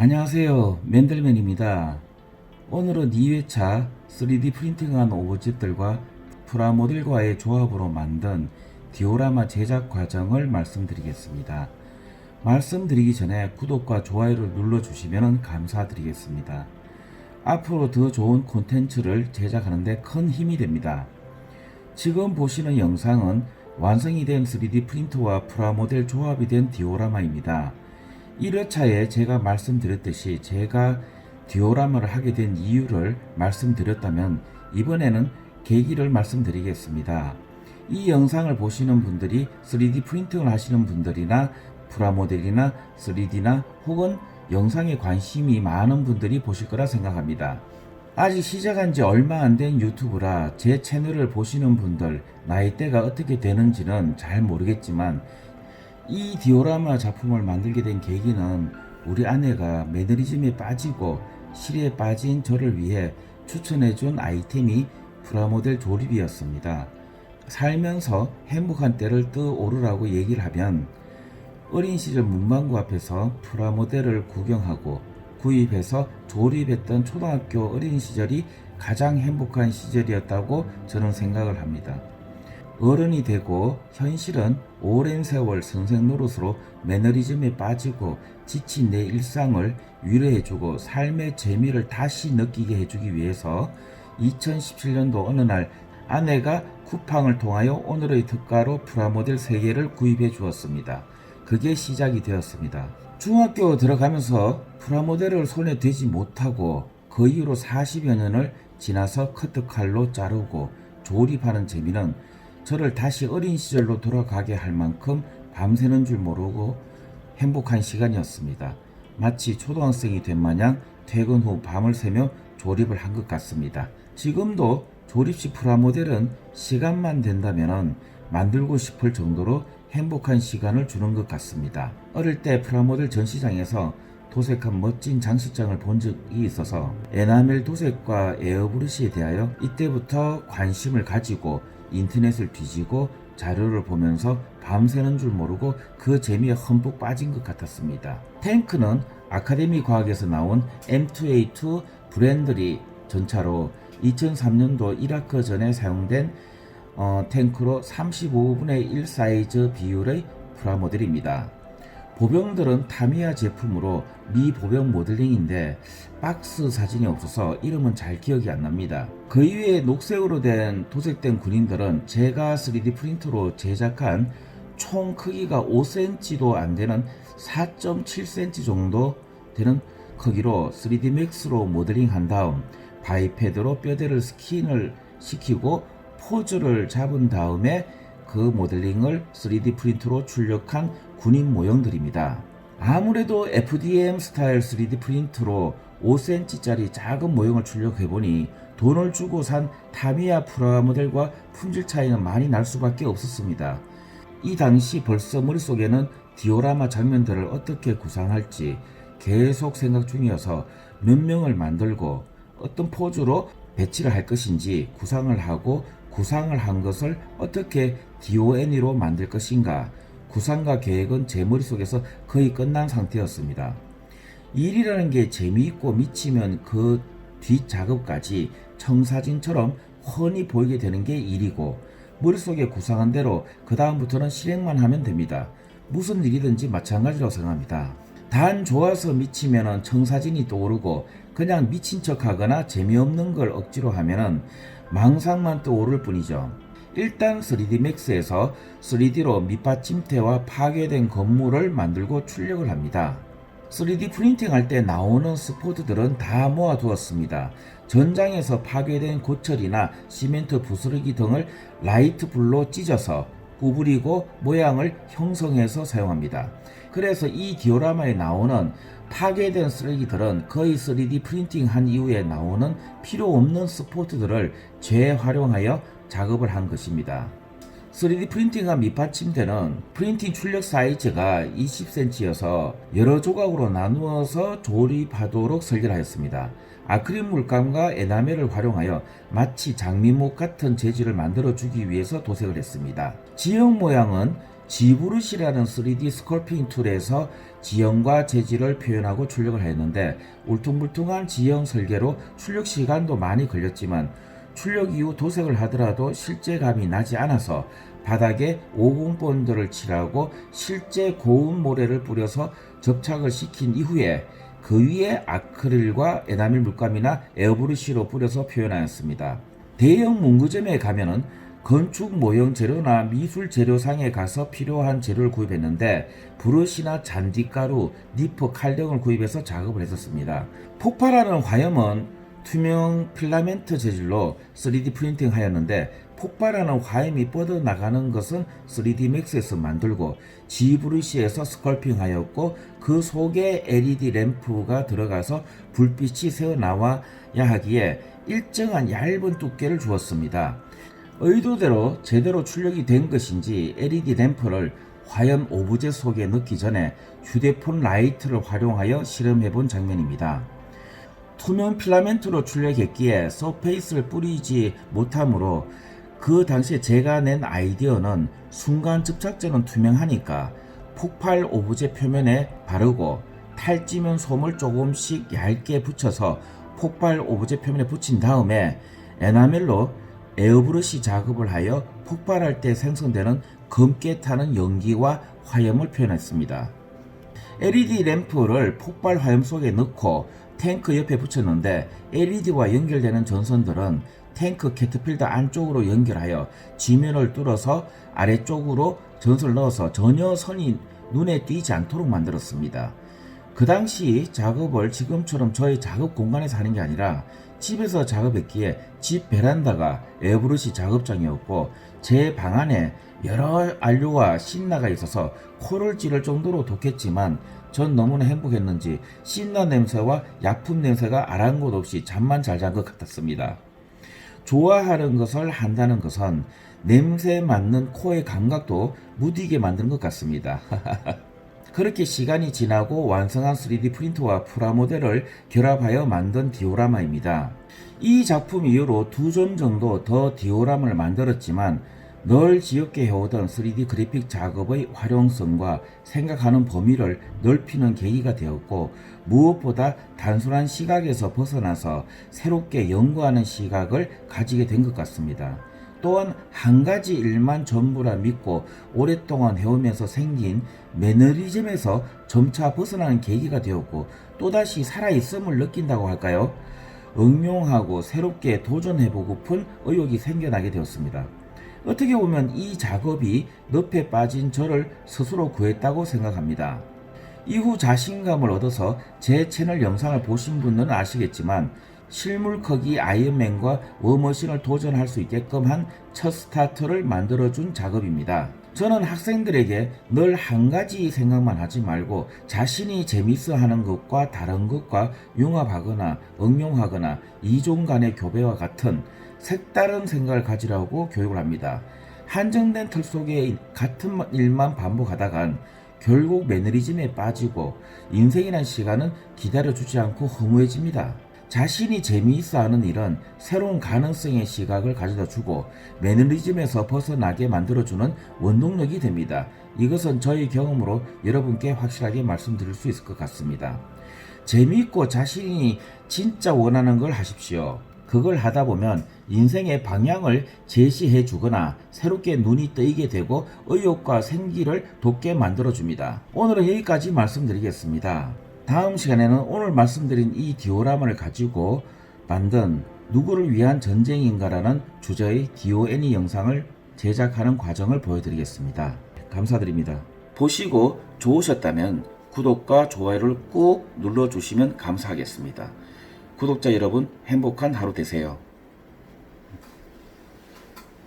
안녕하세요. 맨들맨입니다. 오늘은 2회차 3D 프린팅한 오브젝트들과 프라모델과의 조합으로 만든 디오라마 제작 과정을 말씀드리겠습니다. 말씀드리기 전에 구독과 좋아요를 눌러주시면 감사드리겠습니다. 앞으로 더 좋은 콘텐츠를 제작하는 데 큰 힘이 됩니다. 지금 보시는 영상은 완성이 된 3D 프린터와 프라모델 조합이 된 디오라마입니다. 1회차에 제가 말씀드렸듯이 제가 디오라마를 하게 된 이유를 말씀드렸다면 이번에는 계기를 말씀드리겠습니다. 이 영상을 보시는 분들이 3D 프린팅을 하시는 분들이나 프라모델이나 3D나 혹은 영상에 관심이 많은 분들이 보실 거라 생각합니다. 아직 시작한 지 얼마 안 된 유튜브라 제 채널을 보시는 분들 나이대가 어떻게 되는지는 잘 모르겠지만 이 디오라마 작품을 만들게 된 계기는 우리 아내가 매너리즘에 빠지고 실에 빠진 저를 위해 추천해준 아이템이 프라모델 조립이었습니다. 살면서 행복한 때를 떠오르라고 얘기를 하면 어린 시절 문방구 앞에서 프라모델을 구경하고 구입해서 조립했던 초등학교 어린 시절이 가장 행복한 시절이었다고 저는 생각을 합니다. 어른이 되고 현실은 오랜 세월 선생 노릇으로 매너리즘에 빠지고 지친 내 일상을 위로해주고 삶의 재미를 다시 느끼게 해주기 위해서 2017년도 어느 날 아내가 쿠팡을 통하여 오늘의 특가로 프라모델 3개를 구입해 주었습니다. 그게 시작이 되었습니다. 중학교 들어가면서 프라모델을 손에 대지 못하고 그 이후로 40여 년을 지나서 커트칼로 자르고 조립하는 재미는 저를 다시 어린 시절로 돌아가게 할 만큼 밤새는 줄 모르고 행복한 시간이었습니다. 마치 초등학생이 된 마냥 퇴근 후 밤을 새며 조립을 한 것 같습니다. 지금도 조립식 프라모델은 시간만 된다면 만들고 싶을 정도로 행복한 시간을 주는 것 같습니다. 어릴 때 프라모델 전시장에서 도색한 멋진 장식장을 본 적이 있어서 에나멜 도색과 에어브러시에 대하여 이때부터 관심을 가지고 인터넷을 뒤지고 자료를 보면서 밤새는 줄 모르고 그 재미에 흠뻑 빠진 것 같았습니다. 탱크는 아카데미 과학에서 나온 M2A2 브랜드리 전차로 2003년도 이라크 전에 사용된 탱크로 35분의 1 사이즈 비율의 프라모델입니다. 보병들은 타미야 제품으로 미 보병 모델링인데 박스 사진이 없어서 이름은 잘 기억이 안 납니다. 그 이외에 녹색으로 된 도색된 군인들은 제가 3D 프린터로 제작한 총 크기가 5cm도 안 되는 4.7cm 정도 되는 크기로 3D 맥스로 모델링한 다음 바이패드로 뼈대를 스킨을 시키고 포즈를 잡은 다음에 그 모델링을 3D 프린터로 출력한 군인 모형들입니다. 아무래도 FDM 스타일 3D 프린터로 5cm짜리 작은 모형을 출력해보니 돈을 주고 산 타미야 프라모델과 품질 차이는 많이 날 수밖에 없었습니다. 이 당시 벌써 머릿속에는 디오라마 장면들을 어떻게 구상할지 계속 생각 중이어서 몇 명을 만들고 어떤 포즈로 배치를 할 것인지 구상을 하고 구상을 한 것을 어떻게 DONE로 만들 것인가 구상과 계획은 제 머릿속에서 거의 끝난 상태였습니다. 일이라는 게 재미있고 미치면 그 뒷작업까지 청사진처럼 훤히 보이게 되는 게 일이고 머릿속에 구상한 대로 그 다음부터는 실행만 하면 됩니다. 무슨 일이든지 마찬가지라고 생각합니다. 단 좋아서 미치면 청사진이 떠오르고 그냥 미친 척 하거나 재미없는 걸 억지로 하면 망상만 떠오를 뿐이죠. 일단 3D 맥스에서 3D로 밑받침대와 파괴된 건물을 만들고 출력을 합니다. 3D 프린팅 할 때 나오는 스포트들은 다 모아두었습니다. 전장에서 파괴된 고철이나 시멘트 부스러기 등을 라이트 블로 찢어서 구부리고 모양을 형성해서 사용합니다. 그래서 이 디오라마에 나오는 파괴된 쓰레기들은 거의 3D 프린팅 한 이후에 나오는 필요 없는 스포트들을 재활용하여 작업을 한 것입니다. 3D 프린팅한 밑받침대는 프린팅 출력 사이즈가 20cm여서 여러 조각으로 나누어서 조립하도록 설계를 하였습니다. 아크릴 물감과 에나멜을 활용하여 마치 장미목 같은 재질을 만들어주기 위해서 도색을 했습니다. 지형 모양은 지브루시라는 3D 스컬핑 툴에서 지형과 재질을 표현하고 출력을 했는데 울퉁불퉁한 지형 설계로 출력 시간도 많이 걸렸지만 출력 이후 도색을 하더라도 실제감이 나지 않아서 바닥에 50 본드를 칠하고 실제 고운 모래를 뿌려서 접착을 시킨 이후에 그 위에 아크릴과 에나멜 물감이나 에어브러쉬로 뿌려서 표현하였습니다. 대형 문구점에 가면은 건축 모형 재료나 미술 재료상에 가서 필요한 재료를 구입했는데 브러쉬나 잔디가루, 니프, 칼 등을 구입해서 작업을 했었습니다. 폭발하는 화염은 투명 필라멘트 재질로 3D 프린팅 하였는데 폭발하는 화염이 뻗어나가는 것은 3D 맥스에서 만들고 지브루시에서 스컬핑 하였고 그 속에 LED 램프가 들어가서 불빛이 새어나와야 하기에 일정한 얇은 두께를 주었습니다. 의도대로 제대로 출력이 된 것인지 LED 램프를 화염 오브제 속에 넣기 전에 휴대폰 라이트를 활용하여 실험해 본 장면입니다. 투명 필라멘트로 출력했기에 서페이스를 뿌리지 못하므로 그 당시에 제가 낸 아이디어는 순간 접착제는 투명하니까 폭발 오브제 표면에 바르고 탈지면 솜을 조금씩 얇게 붙여서 폭발 오브제 표면에 붙인 다음에 에나멜로 에어브러쉬 작업을 하여 폭발할 때 생성되는 검게 타는 연기와 화염을 표현했습니다. LED 램프를 폭발 화염 속에 넣고 탱크 옆에 붙였는데 LED와 연결되는 전선들은 탱크 캐터필더 안쪽으로 연결하여 지면을 뚫어서 아래쪽으로 전선을 넣어서 전혀 선이 눈에 띄지 않도록 만들었습니다. 그 당시 작업을 지금처럼 저희 작업 공간에서 하는 게 아니라 집에서 작업했기에 집 베란다가 에어브러쉬 작업장이었고 제 방 안에 여러 안료와 신나가 있어서 코를 찌를 정도로 독했지만 전 너무나 행복했는지 신나 냄새와 약품 냄새가 아랑곳 없이 잠만 잘 잔 것 같았습니다. 좋아하는 것을 한다는 것은 냄새 맡는 코의 감각도 무디게 만드는 것 같습니다. 그렇게 시간이 지나고 완성한 3D 프린터와 프라모델을 결합하여 만든 디오라마입니다. 이 작품 이후로 2점 정도 더 디오라마를 만들었지만 늘 지겹게 해오던 3D 그래픽 작업의 활용성과 생각하는 범위를 넓히는 계기가 되었고 무엇보다 단순한 시각에서 벗어나서 새롭게 연구하는 시각을 가지게 된 것 같습니다. 또한 한 가지 일만 전부라 믿고 오랫동안 해오면서 생긴 매너리즘에서 점차 벗어나는 계기가 되었고 또다시 살아있음을 느낀다고 할까요? 응용하고 새롭게 도전해보고픈 의욕이 생겨나게 되었습니다. 어떻게 보면 이 작업이 늪에 빠진 저를 스스로 구했다고 생각합니다. 이후 자신감을 얻어서 제 채널 영상을 보신 분들은 아시겠지만 실물 크기 아이언맨과 워머신을 도전할 수 있게끔 한 첫 스타트를 만들어준 작업입니다. 저는 학생들에게 늘 한 가지 생각만 하지 말고 자신이 재밌어 하는 것과 다른 것과 융합하거나 응용하거나 이종 간의 교배와 같은 색다른 생각을 가지라고 교육을 합니다. 한정된 틀 속에 같은 일만 반복하다간 결국 매너리즘에 빠지고 인생이란 시간은 기다려주지 않고 허무해집니다. 자신이 재미있어 하는 일은 새로운 가능성의 시각을 가져다 주고 매너리즘에서 벗어나게 만들어주는 원동력이 됩니다. 이것은 저의 경험으로 여러분께 확실하게 말씀드릴 수 있을 것 같습니다. 재미있고 자신이 진짜 원하는 걸 하십시오. 그걸 하다 보면 인생의 방향을 제시해 주거나 새롭게 눈이 뜨이게 되고 의욕과 생기를 돋게 만들어 줍니다. 오늘은 여기까지 말씀드리겠습니다. 다음 시간에는 오늘 말씀드린 이 디오라마를 가지고 만든 누구를 위한 전쟁인가라는 주제의 DONE 영상을 제작하는 과정을 보여드리겠습니다. 감사드립니다. 보시고 좋으셨다면 구독과 좋아요를 꾹 눌러주시면 감사하겠습니다. 구독자 여러분 행복한 하루 되세요.